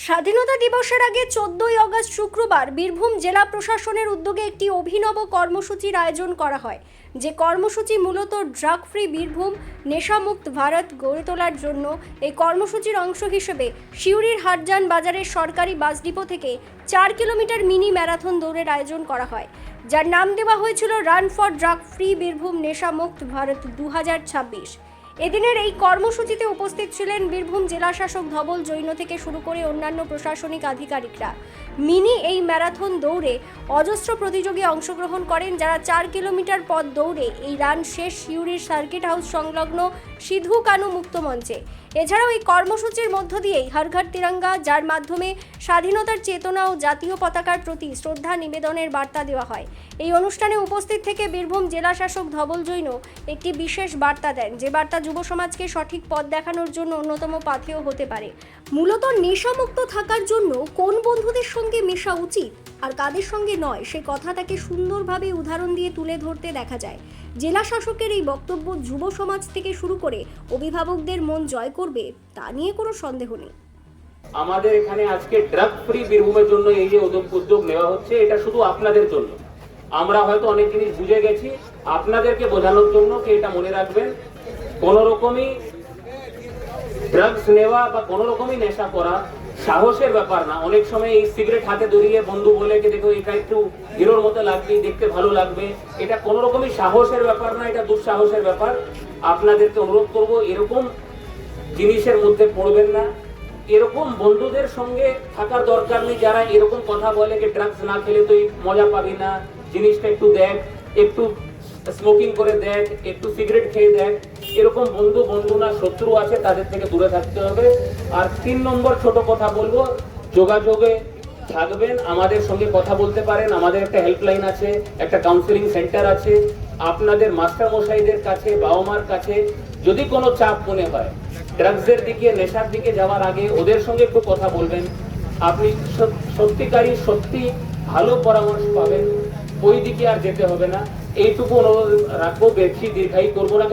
স্বাধীনতা দিবসের আগে 14ই আগস্ট শুক্রবার বীরভূম জেলা প্রশাসনের উদ্যোগে একটি অভিনব কর্মসূচির আয়োজন করা হয়, যে কর্মসূচি মূলত ড্রাগ ফ্রি বীরভূম, নেশামুক্ত ভারত গড়ে তোলার জন্য। এই কর্মসূচির অংশ হিসেবে সিউড়ির হাটজান বাজারের সরকারি বাস ডিপো থেকে 4 কিলোমিটার মিনি ম্যারাথন দৌড়ের আয়োজন করা হয়, যার নাম দেওয়া হয়েছিল run for drug free Birbhum নেশামুক্ত ভারত 2026। এদিনের এই কর্মসূচিতে উপস্থিত ছিলেন বীরভূম জেলা শাসক ধবল জৈন থেকে শুরু করে অন্যান্য প্রশাসনিক আধিকারিকরা। মিনি এই ম্যারাথন দৌড়ে অজস্র প্রতিযোগী অংশগ্রহণ করেন, যারা 4 কিলোমিটার পথ দৌড়ে এই রান শেষ সিউড়ির সার্কিট হাউস সংলগ্ন সিধু কানু মুক্ত মঞ্চে। এছাড়াও এই কর্মসূচির মধ্য দিয়েই হর ঘর তিরঙ্গা, যার মাধ্যমে স্বাধীনতার চেতনা ও জাতীয় পতাকার প্রতি শ্রদ্ধা নিবেদনের বার্তা দেওয়া হয়। এই অনুষ্ঠানে উপস্থিত থেকে বীরভূম জেলা শাসক ধবল জৈন একটি বিশেষ বার্তা দেন, যে বার্তা যুব সমাজকে সঠিক পথ দেখানোর জন্য অন্যতম পাথেয় হতে পারে। মূলত নেশামুক্ত থাকার জন্য কোন বন্ধুদের সঙ্গে মেশা উচিত আর কাদের সঙ্গে নয়, সে কথা তাকে সুন্দরভাবে উদাহরণ দিয়ে তুলে ধরতে দেখা যায়। জেলা শাসকের এই বক্তব্য যুব সমাজ থেকে শুরু করে অভিভাবকদের মন জয় করবে, তা নিয়ে কোনো সন্দেহ নেই। আমাদের এখানে আজকে ড্রাগ ফ্রি বীরভূমের জন্য এই যে উদ্যোগ নেওয়া হচ্ছে, এটা শুধু আপনাদের জন্য। আমরা হয়তো অনেক জিনিস বুঝে গেছি, আপনাদেরকে বোঝানোর জন্য কি এটা মনে রাখবেন, কোনো রকমই ড্রাগস নেওয়া বা কোনো রকমই নেশা করা সাহসের ব্যাপার না। অনেক সময় এই সিগারেট হাতে ধরিয়ে বন্ধু বলে যে দেখো এটা একটু হিরোর মতো লাগবে, দেখতে ভালো লাগবে, এটা কোনো রকমই সাহসের ব্যাপার না, এটা দুঃসাহসের ব্যাপার। আপনাদেরকে অনুরোধ করব, এরকম জিনিসের মধ্যে পড়বেন না। এরকম বন্ধুদের সঙ্গে থাকার দরকার নেই যারা এরকম কথা বলে যে ড্রাগস না খেলে তুই মজা পাবি না, জিনিসটা একটু দেখ, একটু স্মোকিং করে দেখ, একটু সিগারেট খেয়ে দেখ। এরকম বন্ধু না, শত্রু আছে, তাদের থেকে দূরে থাকতে হবে। আর 3 নম্বর ছোট কথা বলবো, যোগাযোগে থাকবেন, আমাদের সঙ্গে কথা বলতে পারেন। আমাদের একটা হেল্পলাইন আছে, একটা কাউন্সিলিং সেন্টার আছে। আপনাদের মাস্টার মশাইদের কাছে, বাবা মার কাছে যদি কোনো চাপ মনে হয় ড্রাগসের দিকে, নেশার দিকে যাওয়ার আগে ওদের সঙ্গে একটু কথা বলবেন। আপনি সত্যি ভালো পরামর্শ পাবেন, ওই দিকে আর যেতে হবে না। এইটুকু অনুরোধ রাখবো, বেশি দীর্ঘায়ী করবো না।